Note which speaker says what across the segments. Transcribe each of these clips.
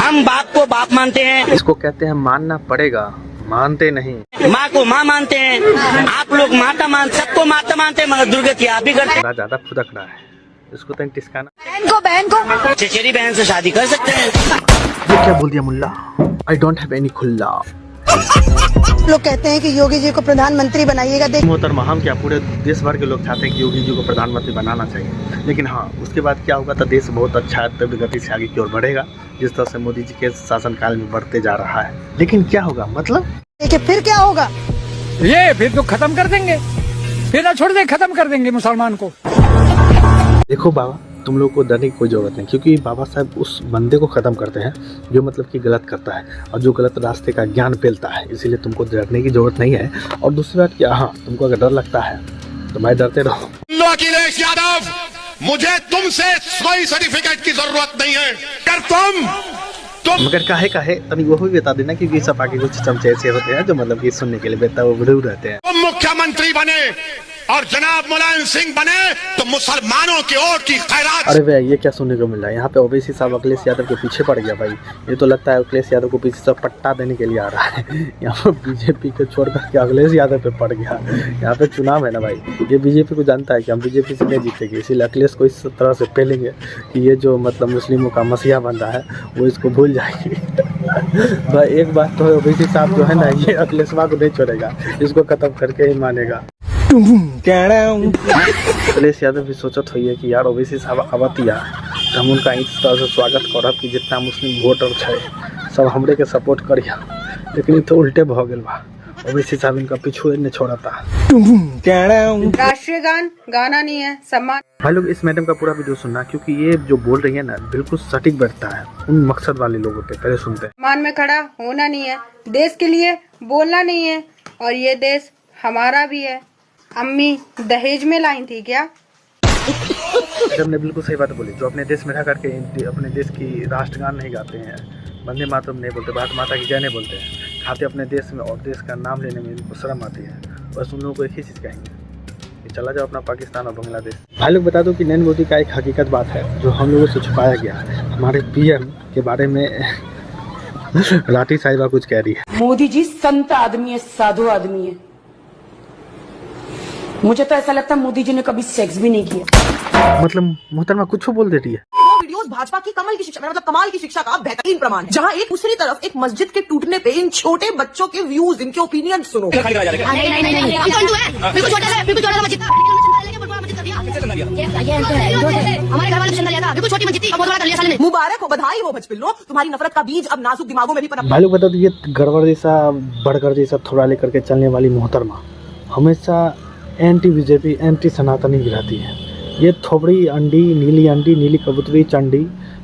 Speaker 1: हम बाप को बाप मानते हैं।
Speaker 2: इसको कहते हैं मानना पड़ेगा, मानते नहीं।
Speaker 1: माँ को माँ मानते हैं। आप लोग माता सबको माता मानते हैं, मगर दुर्गति आप भी करते हैं।
Speaker 2: ज्यादा फुदक रहा है, इसको तो टिस्काना।
Speaker 3: बहन को
Speaker 1: चचेरी बहन से शादी कर सकते हैं।
Speaker 2: ये क्या बोल दिया मुल्ला? आई डोंट हैव एनी खुल्ला।
Speaker 3: लोग कहते हैं कि योगी जी को प्रधानमंत्री बनाइएगा।
Speaker 2: मोहतरमा, हम क्या पूरे देश भर के लोग चाहते हैं कि योगी जी को प्रधानमंत्री बनाना चाहिए, लेकिन हाँ, उसके बाद क्या होगा तो देश बहुत अच्छा तब गति से आगे की ओर बढ़ेगा, जिस तरह से मोदी जी के शासनकाल में बढ़ते जा रहा है। लेकिन क्या होगा मतलब?
Speaker 3: देखिए फिर क्या होगा?
Speaker 4: ये फिर तो खत्म कर देंगे, फिर ना छोड़ दें, खत्म कर देंगे मुसलमान को।
Speaker 2: देखो बाबा, तुम लोग को डरने की कोई ज़रूरत नहीं, क्योंकि बाबा साहब उस बंदे को ख़त्म करते हैं जो मतलब कि गलत करता है और जो गलत रास्ते का ज्ञान फैलता है, इसीलिए तुमको डरने की ज़रूरत नहीं है। और दूसरी बात क्या, हाँ, तुमको अगर डर लगता है तो भाई डरते रहो।
Speaker 5: अखिलेश यादव, मुझे तुमसे कोई सर्टिफिकेट की जरूरत नहीं है।
Speaker 2: मगर काहे तभी वो भी बता देना, क्योंकि सपा के कुछ चमचे ऐसे होते हैं जो मतलब कि सुनने के लिए बेताब रहते हैं।
Speaker 5: तुम मुख्यमंत्री बने और जनाब मुलायम सिंह बने तो मुसलमानों की वोट की खैरात।
Speaker 2: अरे भैया, ये क्या सुनने को मिल रहा है? यहाँ पे ओवैसी साहब अखिलेश यादव के पीछे पड़ गया भाई। ये तो लगता है अखिलेश यादव को पीछे से पट्टा देने के लिए आ रहा है। यहाँ पर बीजेपी को छोड़ करके अखिलेश यादव पे पड़ गया। यहाँ पे चुनाव है ना भाई, ये बीजेपी को जानता है कि हम बीजेपी से नहीं जीतेंगे, इसीलिए अखिलेश को इस तरह से पहलेंगे कि ये जो मतलब मुस्लिमों का मसीहा बन रहा है वो इसको भूल जाएगी। भाई एक बात तो है, ओवैसी साहब जो है ना, ये अखिलेश को नहीं छोड़ेगा, इसको खत्म करके ही मानेगा। अखिलेश यादव भी सोचत हुई है कि यार ओवैसी साहब आवतिया, हम उनका इस तरह से स्वागत करब कि जितना मुस्लिम वोटर है सब हमरे के सपोर्ट करिया, लेकिन तो उल्टे भ गेल बा। ओवैसी साहब इनका पीछू नहीं छोड़ा था।
Speaker 6: राष्ट्रीय गान गाना नहीं है, सम्मान।
Speaker 2: भाई लोग, इस मैडम का पूरा वीडियो सुनना, क्योंकि ये जो बोल रही है ना बिल्कुल सटीक बैठता है उन मकसद वाले लोगों पे। पहले सुनते हैं।
Speaker 6: सम्मान में खड़ा होना नहीं है, देश के लिए बोलना नहीं है, और ये देश हमारा भी है। अम्मी दहेज में लाई थी क्या?
Speaker 2: मैडम ने बिल्कुल सही बात बोली। जो अपने देश में रह करके अपने देश की राष्ट्रगान नहीं गाते हैं, वंदे मातरम नहीं बोलते, भारत माता की जय नहीं बोलते हैं, खाते अपने देश में और देश का नाम लेने में इनको शर्म आती है, बस उन लोगों को एक ही चीज़ कहेंगे कि चला जाओ अपना पाकिस्तान और बांग्लादेश। भाई लोग, बता दो कि नरेंद्र मोदी का एक हकीकत बात है जो हम लोगों से छुपाया गया। हमारे पीएम के बारे में राठी साहिबा कुछ कह रही है।
Speaker 7: मोदी जी संत आदमी है, साधु आदमी है। मुझे तो ऐसा लगता है मोदी जी ने कभी सेक्स भी नहीं किया।
Speaker 2: मतलब मोहतरमा कुछ बोल दे रही है।
Speaker 8: वीडियोस भाजपा की कमल की शिक्षा, मतलब कमाल की शिक्षा का बेहतरीन प्रमाण है, जहां एक दूसरी तरफ एक मस्जिद के टूटने पे इन छोटे बच्चों के व्यूज, इनके ओपिनियन सुनो। मुबारक हो, बधाई हो बचपिल्लो, तुम्हारी नफरत का बीज अब नाजुक दिमागों में भी पनप।
Speaker 2: भाई लोग बता दो, ये गड़बड़ जैसा बड़कर जैसा थोड़ा लेकर के चलने वाली मोहतरमा हमेशा एंटी बीजेपी एंटी सनातनी गिराती है। ये थोबड़ी अंडी, नीली अंडी, नीली कबूतरी चंडी,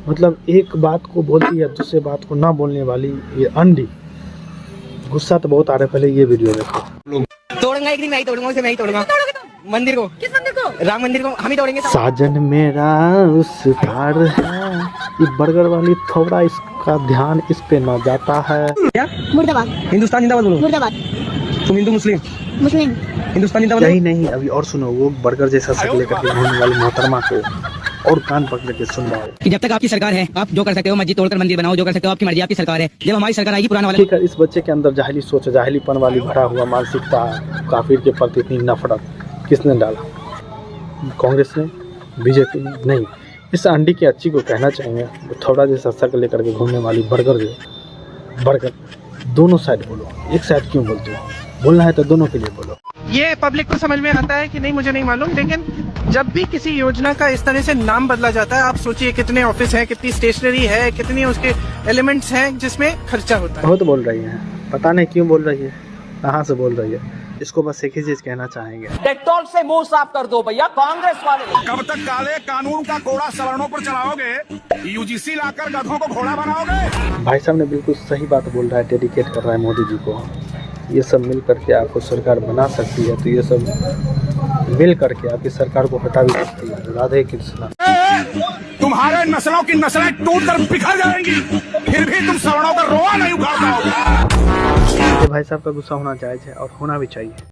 Speaker 2: मतलब एक बात को बोलती है दूसरे बात को ना बोलने वाली ये अंडी। गुस्सा तो बहुत आ रहा है। पहले ये वीडियो देखो।
Speaker 8: तोड़ूंगा एक दिन, मैं ही तोड़ूंगा उसे, मैं ही तोड़ूंगा। मंदिर को? किस मंदिर को? राम मंदिर को हम ही तोड़ेंगे।
Speaker 2: साजन मेरा उस पार है, ये बर्गर वाली थोड़ा इसका ध्यान इस पे ना जाता है।
Speaker 8: क्या?
Speaker 3: मुर्दाबाद।
Speaker 8: हिंदुस्तान जिंदाबाद बोलो।
Speaker 3: मुर्दाबाद।
Speaker 8: तुम हिंदू मुस्लिम?
Speaker 3: मुस्लिम।
Speaker 8: हिंदुस्तान जिंदाबाद।
Speaker 2: नहीं, अभी और सुनो। वो बर्गर जैसा शक्ल लेकर के घूमने वाली मोहतरमा को और कान पकड़ के सुन रहा है।
Speaker 8: जब तक आपकी सरकार है आप जो कर सकते हो, मस्जिद तोड़कर मंदिर बनाओ, जो कर सकते हो आपकी मर्जी, आपकी सरकार है। जब हमारी सरकार आएगी पुराना वाला।
Speaker 2: ठीक है, इस बच्चे के अंदर जाहिली सोच, जाहिलीपन वाली भरा हुआ मानसिकता, काफिर के प्रति इतनी नफरत किसने डाला? कांग्रेस ने, बीजेपी ने नहीं। इस अंडी की अच्छी को कहना चाहेंगे, थोड़ा जैसा शक्ल लेकर के घूमने वाली बर्गर दोनों साइड बोलो, एक साइड क्यों बोलते हो? बोलना है तो दोनों के लिए बोलो।
Speaker 9: ये पब्लिक को समझ में आता है कि नहीं मुझे नहीं मालूम, लेकिन जब भी किसी योजना का इस तरह से नाम बदला जाता है, आप सोचिए कितने ऑफिस हैं, कितनी स्टेशनरी है, कितनी उसके एलिमेंट्स हैं जिसमें खर्चा होता है।
Speaker 2: बहुत बोल रही है, पता नहीं क्यों बोल रही है, कहाँ से बोल रही है। इसको बस एक ही चीज कहना चाहेंगे,
Speaker 1: डेटॉल से मुंह साफ कर दो भैया कांग्रेस वाले।
Speaker 5: कब तक काले कानून का कोड़ा सवर्णों पर चलाओगे? यूजीसी लाकर गधों को घोड़ा बनाओगे?
Speaker 2: भाई साहब ने बिल्कुल सही बात बोल रहा है, डेडिकेट कर रहा है मोदी जी को। ये सब मिल करके आपको सरकार बना सकती है, तो ये सब मिल करके आपकी सरकार को हटा भी सकती है। राधे कृष्णा।
Speaker 5: तुम्हारे नस्लों की नस्लें टूट कर बिखर जाएंगी, फिर भी तुम सवर्णों का रोआ नहीं उखाड़ पाओगे।
Speaker 2: भाई साहब का गुस्सा होना जायज है और होना भी चाहिए।